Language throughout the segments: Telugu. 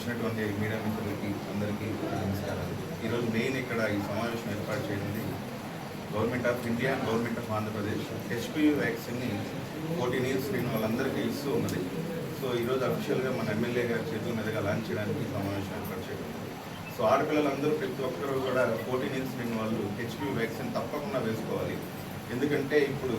వచ్చినటువంటి మీడియా మిత్రులకి అందరికీ నమస్కారాలు. ఈరోజు మెయిన్ ఇక్కడ ఈ సమావేశం ఏర్పాటు చేయడం government of India and government of Andhra Pradesh HPV వ్యాక్సిన్ని 14 ఇయర్స్ అయిన వాళ్ళందరికీ ఇస్తూ ఉన్నది. సో ఈరోజు అఫీషియల్గా మన ఎమ్మెల్యే గారి చేతుల మీదుగా లాంచ్ చేయడానికి సమావేశం ఏర్పాటు చేయడం. సో ఆడపిల్లలందరూ ప్రతి ఒక్కరు కూడా 14 ఇయర్స్ అయిన వాళ్ళు హెచ్పివి వ్యాక్సిన్ తప్పకుండా వేసుకోవాలి. ఎందుకంటే ఇప్పుడు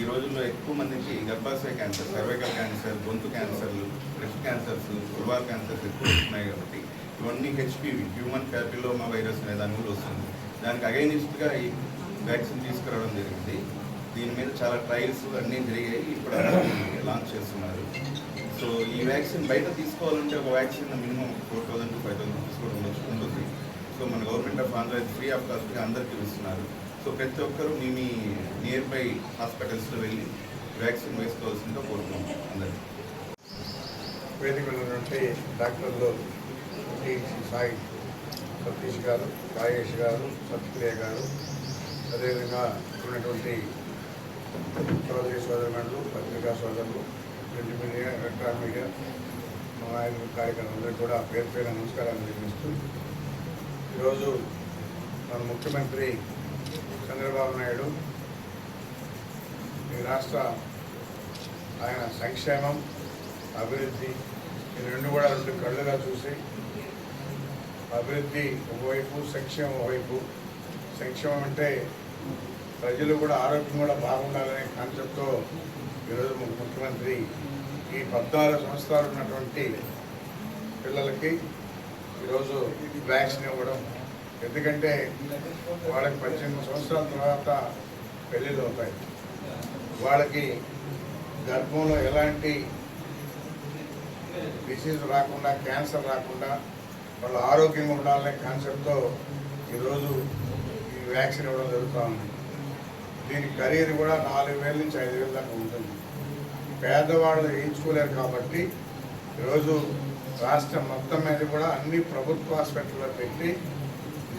ఈ రోజుల్లో ఎక్కువ మందికి గర్భాశయ క్యాన్సర్, సర్వైకల్ క్యాన్సర్, గొంతు క్యాన్సర్లు, బ్రెస్ట్ క్యాన్సర్స్, ఉర్వాల్ క్యాన్సర్స్ ఎక్కువ వస్తున్నాయి. కాబట్టి ఇవన్నీ హెచ్పివి హ్యూమన్ ప్యాపిలోమా వైరస్ అనే దాని వల్ల వస్తుంది. దానికి అగైనిస్ట్గా ఈ వ్యాక్సిన్ తీసుకురావడం జరిగింది. దీని మీద చాలా ట్రయల్స్ అన్నీ జరిగాయి. ఇప్పుడు లాంచ్ చేస్తున్నారు. సో ఈ వ్యాక్సిన్ బయట తీసుకోవాలంటే ఒక వ్యాక్సిన్ మినిమం 4,000 to 5,000 రూపీస్ కూడా ఉంటుంది. సో మన government of Andhra Pradesh free of కాస్ట్గా అందరికీ ఇస్తున్నారు. సో ప్రతి ఒక్కరూ మీ నియర్ బై హాస్పిటల్స్లో వెళ్ళి వ్యాక్సిన్ వేసుకోవాల్సిందిగా కోరుతున్నాం అందరికీ. వేదికలో ఉన్నటువంటి డాక్టర్లు సాయి సతీష్ గారు, రాజేష్ గారు, సత్యప్రియ గారు, అదేవిధంగా ఉన్నటువంటి సోదరి సోదరులు, పత్రికా సోదరులు, ప్రింట్ మీడియా, ఎలక్ట్రానిక్ మీడియా, మా కార్యక్రమాలందరికీ కూడా పేరు పేరు నమస్కారాలు నిర్వహిస్తూ ఈరోజు మన ముఖ్యమంత్రి చంద్రబాబు నాయుడు ఈ రాష్ట్ర ఆయన సంక్షేమం, అభివృద్ధి ఈ రెండు కూడా రెండు కళ్ళుగా చూసి అభివృద్ధి ఒకవైపు, సంక్షేమం ఒకవైపు. సంక్షేమం అంటే ప్రజలు కూడా ఆరోగ్యం కూడా బాగుండాలనే కాన్సెప్ట్తో ఈరోజు ముఖ్యమంత్రి ఈ 14 సంవత్సరాలు ఉన్నటువంటి పిల్లలకి ఈరోజు వ్యాక్సిన్ ఇవ్వడం. ఎందుకంటే వాళ్ళకి 18 సంవత్సరాల తర్వాత పెళ్ళిళ్ళు అవుతాయి. వాళ్ళకి గర్భంలో ఎలాంటి డిసీజ్ రాకుండా, క్యాన్సర్ రాకుండా వాళ్ళు ఆరోగ్యంగా ఉండాలనే కాన్సెప్ట్తో ఈరోజు ఈ వ్యాక్సిన్ ఇవ్వడం జరుగుతూ ఉంది. దీని ఖరీదు కూడా 4,000 నుంచి 5,000 దాకా ఉంటుంది. పేదవాళ్ళు వేయించుకోలేరు కాబట్టి ఈరోజు రాష్ట్రం మొత్తం మీద కూడా అన్ని ప్రభుత్వ హాస్పిటల్లో పెట్టి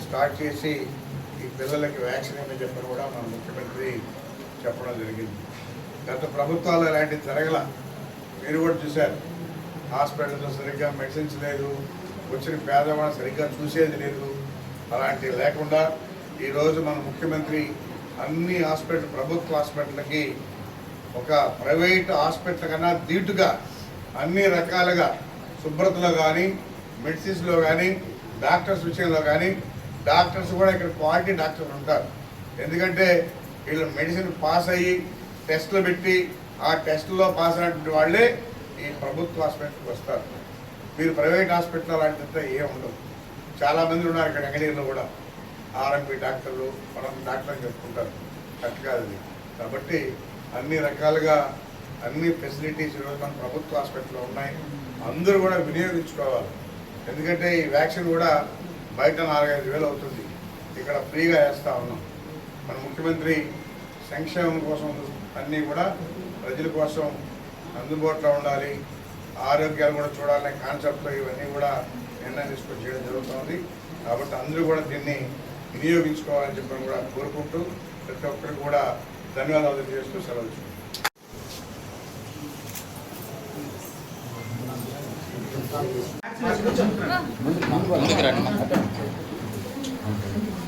స్టార్ట్ చేసి ఈ పిల్లలకి వ్యాక్సిన్ ఏమని చెప్పని కూడా మన ముఖ్యమంత్రి చెప్పడం జరిగింది. గత ప్రభుత్వాలు ఇలాంటివి జరగల. మీరు కూడా చూశారు. హాస్పిటల్లో సరిగ్గా మెడిసిన్స్ లేదు, వచ్చిన పేదవాళ్ళు సరిగ్గా చూసేది లేదు. అలాంటివి లేకుండా ఈరోజు మన ముఖ్యమంత్రి అన్ని ప్రభుత్వ హాస్పిటల్కి ఒక ప్రైవేట్ హాస్పిటల్ కన్నా ధీటుగా అన్ని రకాలుగా శుభ్రతలో కానీ, మెడిసిన్స్లో కానీ, డాక్టర్స్ విషయంలో కానీ, డాక్టర్స్ కూడా ఇక్కడ క్వాలిటీ డాక్టర్లు ఉంటారు. ఎందుకంటే వీళ్ళు మెడిసిన్ పాస్ అయ్యి టెస్టులు పెట్టి ఆ టెస్టులో పాస్ అయినటువంటి వాళ్ళే ఈ ప్రభుత్వ హాస్పిటల్కి వస్తారు. మీరు ప్రైవేట్ హాస్పిటల్ అలాంటిదంతా ఏం ఉండవు. చాలామంది ఉన్నారు ఇక్కడ వెంకటగిరిలో కూడా ఆర్ఎంపీ డాక్టర్లు, మనం డాక్టర్ అని చెప్పుకుంటారు. కరెక్ట్ కాదు అది. కాబట్టి అన్ని రకాలుగా అన్ని ఫెసిలిటీస్ ఈరోజు మన ప్రభుత్వ హాస్పిటల్లో ఉన్నాయి. అందరూ కూడా వినియోగించుకోవాలి. ఎందుకంటే ఈ వ్యాక్సిన్ కూడా బయట 4-5 వేలు అవుతుంది. ఇక్కడ ఫ్రీగా వేస్తూ ఉన్నాం. మన ముఖ్యమంత్రి సంక్షేమం కోసం అన్నీ కూడా ప్రజల కోసం అందుబాటులో ఉండాలి, ఆరోగ్యాలు కూడా చూడాలనే కాన్సెప్ట్లో ఇవన్నీ కూడా నిర్ణయం తీసుకొని చేయడం జరుగుతుంది. కాబట్టి అందరూ కూడా దీన్ని వినియోగించుకోవాలని చెప్పని కూడా కోరుకుంటూ ప్రతి ఒక్కరికి కూడా ధన్యవాదాలు తెలియజేస్తూ సెలవు.